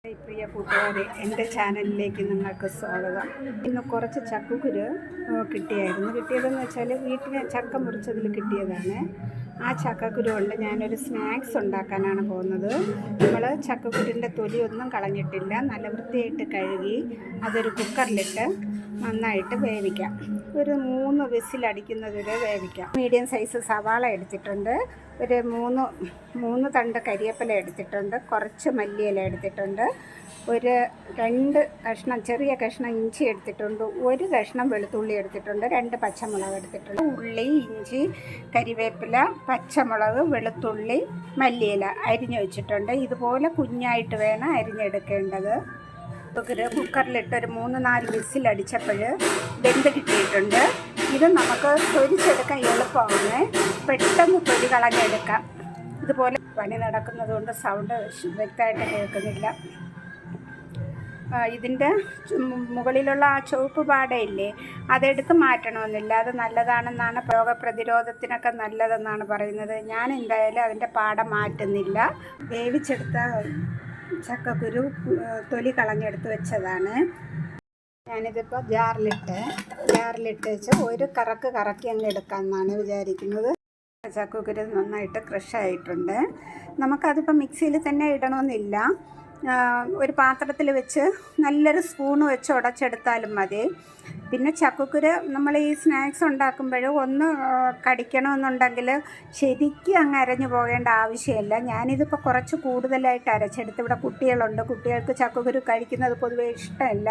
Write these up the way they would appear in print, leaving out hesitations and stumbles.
പ്രിയ കൂട്ടുകാരെ, എൻ്റെ ചാനലിലേക്ക് നിങ്ങൾക്ക് സ്വാഗതം. ഇന്ന് കുറച്ച് ചക്കക്കുരു കിട്ടിയതെന്ന് വെച്ചാൽ വീട്ടിൽ ചക്ക മുറിച്ചതിൽ കിട്ടിയതാണ്. ആ ചക്കക്കുരു കൊണ്ട് ഞാനൊരു സ്നാക്സ് ഉണ്ടാക്കാനാണ് പോകുന്നത്. നമ്മൾ ചക്കക്കുരുവിൻ്റെ തൊലി ഒന്നും കളഞ്ഞിട്ടില്ല, നല്ല വൃത്തിയായിട്ട് കഴുകി അതൊരു കുക്കറിലിട്ട് നന്നായിട്ട് വേവിക്കാം. ഒരു 3 വിസിലടിക്കുന്നത് വരെ വേവിക്കാം. മീഡിയം സൈസ് സവാള എടുത്തിട്ടുണ്ട്, ഒരു മൂന്ന് തണ്ട് കരിവേപ്പില എടുത്തിട്ടുണ്ട്, കുറച്ച് മല്ലിയില എടുത്തിട്ടുണ്ട്, ഒരു 2 കഷ്ണം ചെറിയ കഷ്ണം ഇഞ്ചി എടുത്തിട്ടുണ്ട്, 1 കഷ്ണം വെളുത്തുള്ളി എടുത്തിട്ടുണ്ട്, 2 പച്ചമുളക് എടുത്തിട്ടുണ്ട്. ഉള്ളി, ഇഞ്ചി, കരിവേപ്പില, പച്ചമുളക്, വെളുത്തുള്ളി, മല്ലിയില അരിഞ്ഞു വെച്ചിട്ടുണ്ട്. ഇതുപോലെ കുഞ്ഞായിട്ട് വേണം അരിഞ്ഞെടുക്കേണ്ടത്. കുക്കറിലിട്ട് ഒരു 3-4 വിസിലടിച്ചപ്പോൾ വെന്ത് കിട്ടിയിട്ടുണ്ട്. ഇത് നമുക്ക് പൊരിച്ചെടുക്കാൻ എളുപ്പമാണ്, പെട്ടെന്ന് തൊലി കളഞ്ഞെടുക്കാം. ഇതുപോലെ പണി നടക്കുന്നത് കൊണ്ട് സൗണ്ട് വ്യക്തമായിട്ട് കേൾക്കുന്നില്ല. ഇതിൻ്റെ മുകളിലുള്ള ആ ചുവപ്പ് പാടയില്ലേ, അതെടുത്ത് മാറ്റണമെന്നില്ല. അത് നല്ലതാണെന്നാണ്, രോഗപ്രതിരോധത്തിനൊക്കെ നല്ലതെന്നാണ് പറയുന്നത്. ഞാൻ എന്തായാലും അതിൻ്റെ പാട മാറ്റുന്നില്ല. വേവിച്ചെടുത്ത ചക്കക്കുരു തൊലി കളഞ്ഞെടുത്ത് വെച്ചതാണ്. ഞാനിതിപ്പോൾ ജാറിലിട്ട് വെച്ച് ഒരു കറക്കി അങ്ങ് എടുക്കാമെന്നാണ് വിചാരിക്കുന്നത്. ചക്കക്കുരു നന്നായിട്ട് ക്രഷായിട്ടുണ്ട്. നമുക്കതിപ്പോൾ മിക്സിയിൽ തന്നെ ഇടണമെന്നില്ല. ഒരു പാത്രത്തിൽ വെച്ച് നല്ലൊരു സ്പൂണ് വെച്ച് ഉടച്ചെടുത്താലും മതി. പിന്നെ ചക്കക്കുരു നമ്മൾ ഈ സ്നാക്സ് ഉണ്ടാക്കുമ്പോൾ ഒന്ന് കടിക്കണമെന്നുണ്ടെങ്കിൽ ശരിക്കും അങ്ങ് അരഞ്ഞു പോകേണ്ട ആവശ്യമില്ല. ഞാനിതിപ്പോൾ കുറച്ച് കൂടുതലായിട്ട് അരച്ചെടുത്ത്. ഇവിടെ കുട്ടികളുണ്ട്, കുട്ടികൾക്ക് ചക്കക്കുരു കഴിക്കുന്നത് പൊതുവേ ഇഷ്ടമല്ല.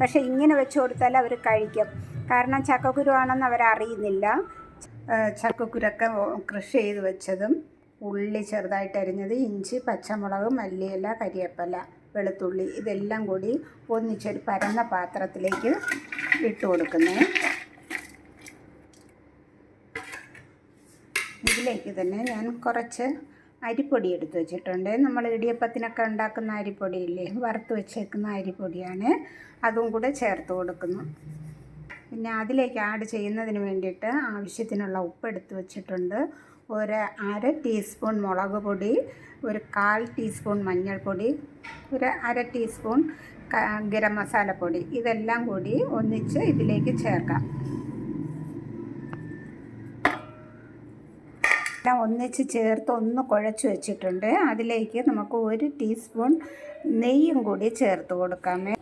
പക്ഷേ ഇങ്ങനെ വെച്ച് കൊടുത്താൽ അവർ കഴിക്കും, കാരണം ചക്കക്കുരു ആണെന്ന് അവരറിയുന്നില്ല. ചക്കക്കുരൊക്കെ ക്രഷ് ചെയ്ത് വെച്ചതും, ഉള്ളി ചെറുതായിട്ട് അരിഞ്ഞത്, ഇഞ്ചി, പച്ചമുളക്, മല്ലിയില, കരിവേപ്പില, വെളുത്തുള്ളി, ഇതെല്ലാം കൂടി ഒന്നിച്ചൊരു പരന്ന പാത്രത്തിലേക്ക് ഇട്ട് കൊടുക്കുന്നത്. ഇതിലേക്ക് തന്നെ ഞാൻ കുറച്ച് അരിപ്പൊടി എടുത്ത് വെച്ചിട്ടുണ്ട്. നമ്മൾ ഇടിയപ്പത്തിനൊക്കെ ഉണ്ടാക്കുന്ന അരിപ്പൊടിയില്ലേ, വറുത്ത് വെച്ചേക്കുന്ന അരിപ്പൊടിയാണ്. അതും കൂടെ ചേർത്ത് കൊടുക്കുന്നു. പിന്നെ അതിലേക്ക് ആഡ് ചെയ്യുന്നതിന് വേണ്ടിയിട്ട് ആവശ്യത്തിനുള്ള ഉപ്പ് എടുത്ത് വെച്ചിട്ടുണ്ട്. ഒരു 1/2 ടീസ്പൂൺ മുളക് പൊടി, ഒരു 1/4 ടീസ്പൂൺ മഞ്ഞൾപ്പൊടി, ഒരു 1/2 ടീസ്പൂൺ ഗരം മസാലപ്പൊടി, ഇതെല്ലാം കൂടി ഒന്നിച്ച് ഇതിലേക്ക് ചേർക്കാം. എല്ലാം ഒന്നിച്ച് ചേർത്ത് ഒന്ന് കുഴച്ച് വെച്ചിട്ടുണ്ട്. അതിലേക്ക് നമുക്ക് 1 ടീസ്പൂൺ നെയ്യും കൂടി ചേർത്ത് കൊടുക്കാമേ.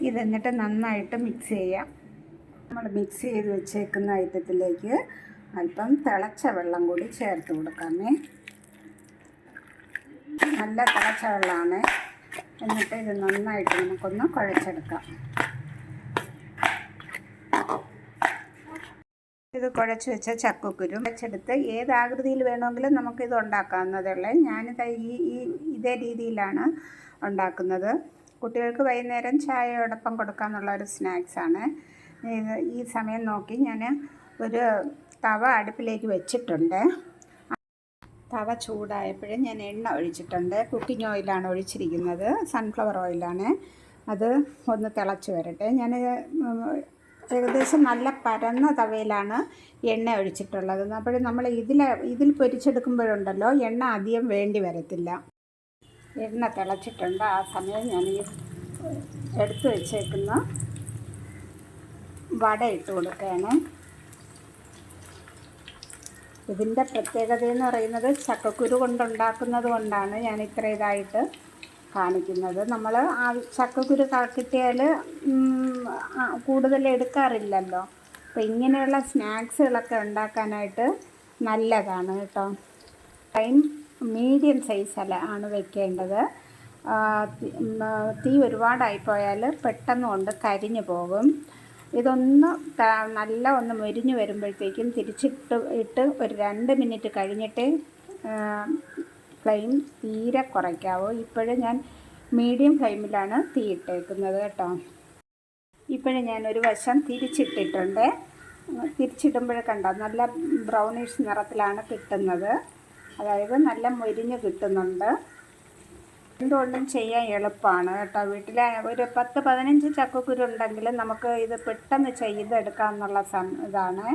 ഇതെന്നിട്ട് നന്നായിട്ട് മിക്സ് ചെയ്യാം. നമ്മൾ മിക്സ് ചെയ്ത് വെച്ചേക്കുന്ന ഐറ്റത്തിലേക്ക് അല്പം തിളച്ച വെള്ളം കൂടി ചേർത്ത് കൊടുക്കാമേ. നല്ല തിളച്ച വെള്ളമാണ്. എന്നിട്ട് ഇത് നന്നായിട്ട് നമുക്കൊന്ന് കുഴച്ചെടുക്കാം. ഇത് കുഴച്ച് വെച്ച ചക്കക്കുരു കുഴച്ചെടുത്ത് ഏത് ആകൃതിയിൽ വേണമെങ്കിലും നമുക്കിത് ഉണ്ടാക്കാവുന്നതേ ഉള്ളൂ. ഞാനിത് ഇതേ രീതിയിലാണ് ഉണ്ടാക്കുന്നത്. കുട്ടികൾക്ക് വൈകുന്നേരം ചായയോടൊപ്പം കൊടുക്കാമെന്നുള്ള ഒരു സ്നാക്സാണ്. ഈ സമയം നോക്കി ഞാൻ ഒരു തവ അടുപ്പിലേക്ക് വെച്ചിട്ടുണ്ട്. തവ ചൂടായപ്പോഴേ ഞാൻ എണ്ണ ഒഴിച്ചിട്ടുണ്ട്. കുക്കിംഗ് ഓയിലാണ് ഒഴിച്ചിരിക്കുന്നത്, സൺഫ്ലവർ ഓയിലാണ്. അത് ഒന്ന് തിളച്ച് വരട്ടെ. ഞാൻ ഏകദേശം നല്ല പരന്ന തവയിലാണ് എണ്ണ ഒഴിച്ചിട്ടുള്ളത്. അപ്പോൾ നമ്മൾ ഇതിൽ പൊരിച്ചെടുക്കുമ്പോഴുണ്ടല്ലോ എണ്ണ അധികം വേണ്ടി വരത്തില്ല. എണ്ണ തിളച്ചിട്ടുണ്ട്. ആ സമയം ഞാൻ ഈ എടുത്ത് വെച്ചേക്കുന്ന വട ഇട്ട് കൊടുക്കുകയാണ്. ഇതിൻ്റെ പ്രത്യേകത എന്ന് പറയുന്നത് ചക്കക്കുരു കൊണ്ടുണ്ടാക്കുന്നത് കൊണ്ടാണ് ഞാൻ ഇത്ര ഇതായിട്ട് കാണിക്കുന്നത്. നമ്മൾ ആ ചക്കക്കുരു കിട്ടിയാൽ കൂടുതൽ എടുക്കാറില്ലല്ലോ. അപ്പോൾ ഇങ്ങനെയുള്ള സ്നാക്സുകളൊക്കെ ഉണ്ടാക്കാനായിട്ട് നല്ലതാണ് കേട്ടോ. ടൈം മീഡിയം സൈസ് ആണ് വെക്കേണ്ടത്. തീ ഒരുപാടായിപ്പോയാൽ പെട്ടെന്ന് കൊണ്ട് കരിഞ്ഞു പോകും. ഇതൊന്ന് നല്ല ഒന്ന് മൊരിഞ്ഞ് വരുമ്പോഴത്തേക്കും ഇട്ട് ഒരു 2 മിനിറ്റ് കഴിഞ്ഞിട്ട് ഫ്ലെയിം തീരെ കുറയ്ക്കാവൂ. ഇപ്പോഴും ഞാൻ മീഡിയം ഫ്ലെയിമിലാണ് തീ ഇട്ടേക്കുന്നത് കേട്ടോ. ഇപ്പോഴും ഞാൻ ഒരു വശം തിരിച്ചിട്ടിട്ടുണ്ട്. തിരിച്ചിടുമ്പോൾ കണ്ടോ നല്ല ബ്രൗണിഷ് നിറത്തിലാണ് കിട്ടുന്നത്. അതായത് നല്ല മൊരിഞ്ഞ് കിട്ടുന്നുണ്ട്. എന്തുകൊണ്ടും ചെയ്യാൻ എളുപ്പമാണ് കേട്ടോ. വീട്ടിൽ ഒരു 10-15 ചക്കക്കുരു ഉണ്ടെങ്കിൽ നമുക്ക് ഇത് പെട്ടെന്ന് ചെയ്തെടുക്കാമെന്നുള്ള ഇതാണ്.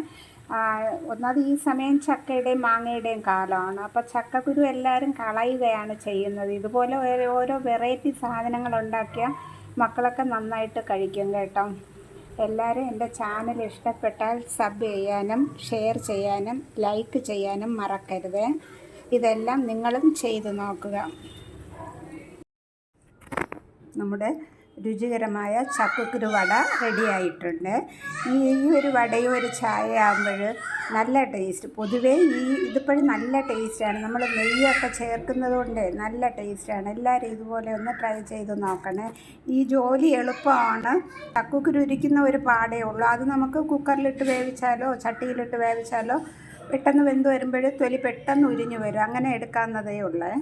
ഒന്നാമത് ഈ സമയം ചക്കയുടെയും മാങ്ങയുടെയും കാലമാണ്. അപ്പോൾ ചക്കക്കുരു എല്ലാവരും കളയുകയാണ് ചെയ്യുന്നത്. ഇതുപോലെ ഓരോ വെറൈറ്റി സാധനങ്ങൾ ഉണ്ടാക്കിയാൽ മക്കളൊക്കെ നന്നായിട്ട് കഴിക്കും കേട്ടോ. എല്ലാവരും എൻ്റെ ചാനൽ ഇഷ്ടപ്പെട്ടാൽ സബ് ചെയ്യാനും ഷെയർ ചെയ്യാനും ലൈക്ക് ചെയ്യാനും മറക്കരുത്. ഇതെല്ലാം നിങ്ങളും ചെയ്തു നോക്കുക. നമ്മുടെ രുചികരമായ ചക്കക്കുരു വട റെഡിയായിട്ടുണ്ട്. ഈ ഒരു വടയും ഒരു ചായ ആകുമ്പോൾ നല്ല ടേസ്റ്റ്. പൊതുവേ ഇതിപ്പോഴും നല്ല ടേസ്റ്റാണ്. നമ്മൾ നെയ്യൊക്കെ ചേർക്കുന്നത് കൊണ്ട് നല്ല ടേസ്റ്റാണ്. എല്ലാവരും ഇതുപോലെ ഒന്ന് ട്രൈ ചെയ്ത് നോക്കണേ. ഈ ജോലി എളുപ്പമാണ്. ചക്കക്കുരു ഇരിക്കുന്ന ഒരു പാടേ ഉള്ളൂ. അത് നമുക്ക് കുക്കറിലിട്ട് വേവിച്ചാലോ ചട്ടിയിലിട്ട് വേവിച്ചാലോ പെട്ടെന്ന് വെന്ത് വരുമ്പോൾ തൊലി പെട്ടെന്ന് ഉരിഞ്ഞു വരും. അങ്ങനെ എടുക്കാവുന്നതേ ഉള്ളൂ.